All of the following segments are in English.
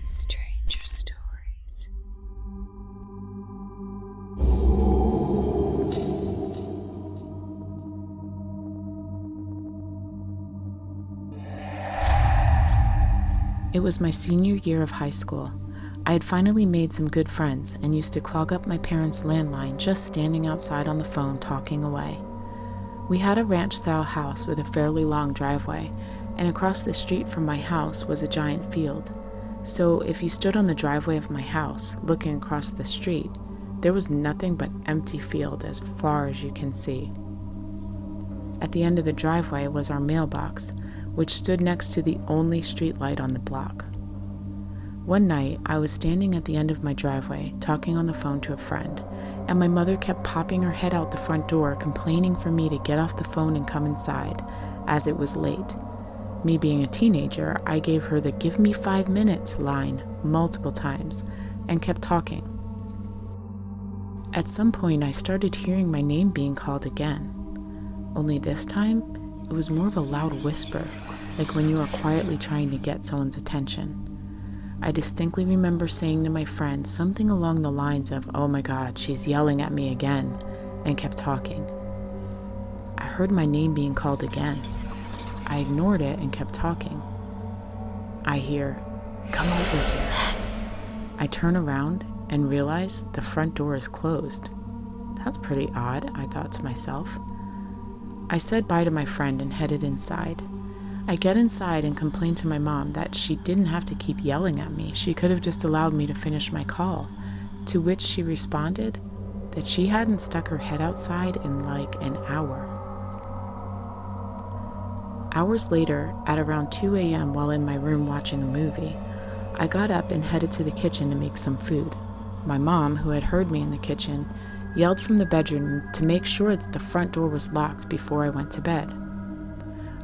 Stranger Stories. It was my senior year of high school. I had finally made some good friends and used to clog up my parents' landline just standing outside on the phone talking away. We had a ranch-style house with a fairly long driveway, and across the street from my house was a giant field. So if you stood on the driveway of my house, looking across the street, there was nothing but empty field as far as you can see. At the end of the driveway was our mailbox, which stood next to the only street light on the block. One night, I was standing at the end of my driveway, talking on the phone to a friend, and my mother kept popping her head out the front door, complaining for me to get off the phone and come inside, as it was late. Me being a teenager, I gave her the "give me 5 minutes" line multiple times, and kept talking. At some point, I started hearing my name being called again. Only this time, it was more of a loud whisper, like when you are quietly trying to get someone's attention. I distinctly remember saying to my friend something along the lines of, "Oh my God, she's yelling at me again," and kept talking. I heard my name being called again. I ignored it and kept talking. I hear, "Come over here." I turn around and realize the front door is closed. That's pretty odd, I thought to myself. I said bye to my friend and headed inside. I get inside and complain to my mom that she didn't have to keep yelling at me. She could have just allowed me to finish my call, to which she responded that she hadn't stuck her head outside in like an hour. Hours later, at around 2 a.m. while in my room watching a movie, I got up and headed to the kitchen to make some food. My mom, who had heard me in the kitchen, yelled from the bedroom to make sure that the front door was locked before I went to bed.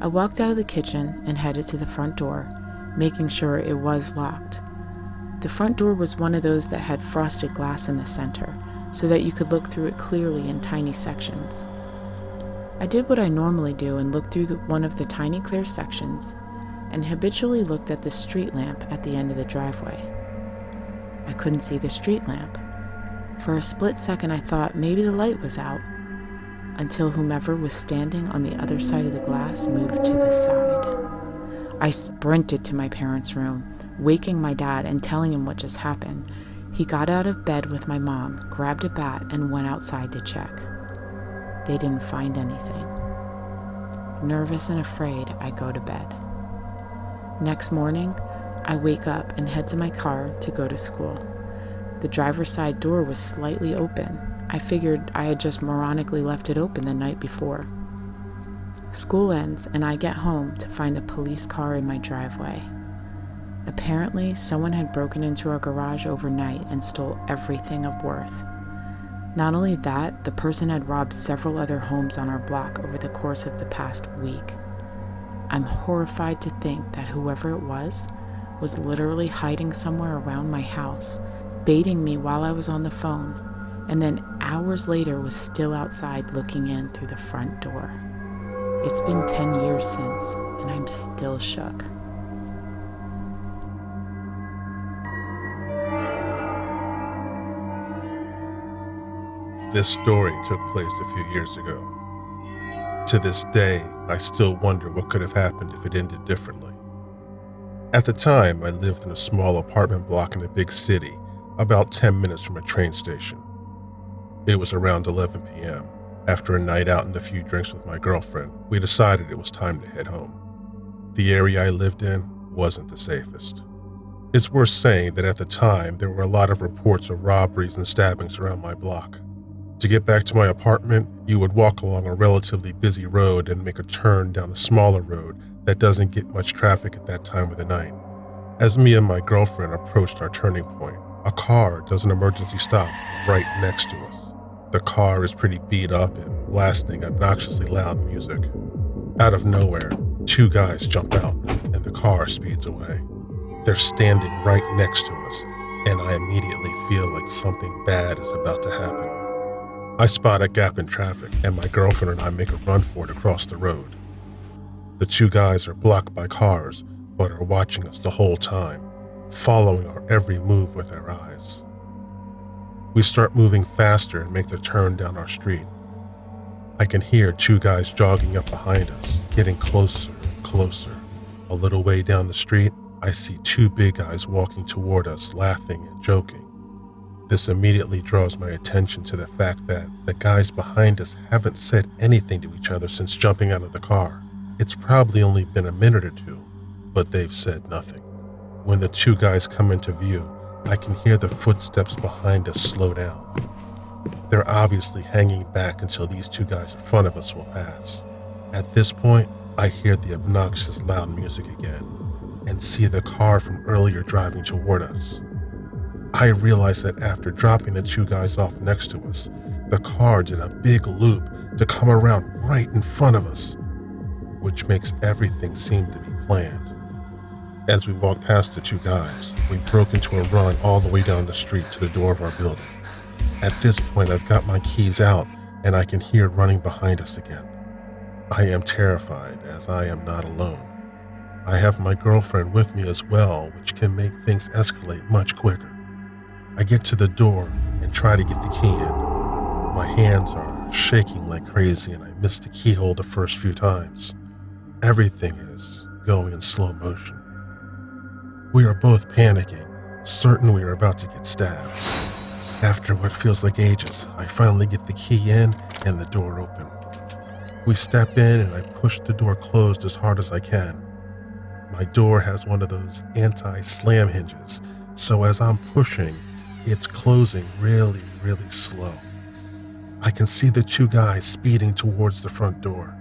I walked out of the kitchen and headed to the front door, making sure it was locked. The front door was one of those that had frosted glass in the center, so that you could look through it clearly in tiny sections. I did what I normally do and looked through one of the tiny clear sections, and habitually looked at the street lamp at the end of the driveway. I couldn't see the street lamp. For a split second I thought maybe the light was out, until whomever was standing on the other side of the glass moved to the side. I sprinted to my parents' room, waking my dad and telling him what just happened. He got out of bed with my mom, grabbed a bat, and went outside to check. They didn't find anything. Nervous and afraid, I go to bed. Next morning, I wake up and head to my car to go to school. The driver's side door was slightly open. I figured I had just moronically left it open the night before. School ends and I get home to find a police car in my driveway. Apparently, someone had broken into our garage overnight and stole everything of worth. Not only that, the person had robbed several other homes on our block over the course of the past week. I'm horrified to think that whoever it was literally hiding somewhere around my house, baiting me while I was on the phone, and then hours later was still outside looking in through the front door. It's been 10 years since, and I'm still shook. This story took place a few years ago. To this day, I still wonder what could have happened if it ended differently. At the time, I lived in a small apartment block in a big city, about 10 minutes from a train station. It was around 11 p.m. After a night out and a few drinks with my girlfriend, we decided it was time to head home. The area I lived in wasn't the safest. It's worth saying that at the time, there were a lot of reports of robberies and stabbings around my block. To get back to my apartment, you would walk along a relatively busy road and make a turn down a smaller road that doesn't get much traffic at that time of the night. As me and my girlfriend approached our turning point, a car does an emergency stop right next to us. The car is pretty beat up and blasting obnoxiously loud music. Out of nowhere, 2 guys jump out and the car speeds away. They're standing right next to us, and I immediately feel like something bad is about to happen. I spot a gap in traffic, and my girlfriend and I make a run for it across the road. The two guys are blocked by cars, but are watching us the whole time, following our every move with their eyes. We start moving faster and make the turn down our street. I can hear two guys jogging up behind us, getting closer and closer. A little way down the street, I see two big guys walking toward us, laughing and joking. This immediately draws my attention to the fact that the guys behind us haven't said anything to each other since jumping out of the car. It's probably only been a minute or two, but they've said nothing. When the two guys come into view, I can hear the footsteps behind us slow down. They're obviously hanging back until these two guys in front of us will pass. At this point, I hear the obnoxious loud music again and see the car from earlier driving toward us. I realize that after dropping the two guys off next to us, the car did a big loop to come around right in front of us, which makes everything seem to be planned. As we walked past the two guys, we broke into a run all the way down the street to the door of our building. At this point, I've got my keys out and I can hear running behind us again. I am terrified as I am not alone. I have my girlfriend with me as well, which can make things escalate much quicker. I get to the door and try to get the key in. My hands are shaking like crazy and I miss the keyhole the first few times. Everything is going in slow motion. We are both panicking, certain we are about to get stabbed. After what feels like ages, I finally get the key in and the door open. We step in and I push the door closed as hard as I can. My door has one of those anti-slam hinges, so as I'm pushing, it's closing really, really slow. I can see the two guys speeding towards the front door.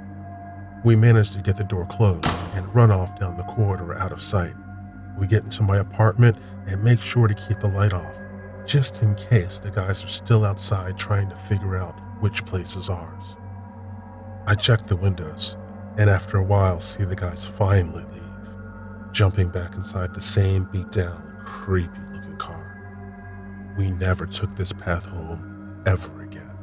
We manage to get the door closed and run off down the corridor out of sight. We get into my apartment and make sure to keep the light off, just in case the guys are still outside trying to figure out which place is ours. I check the windows, and after a while see the guys finally leave, jumping back inside the same beat-down, creepy-looking car. We never took this path home ever again.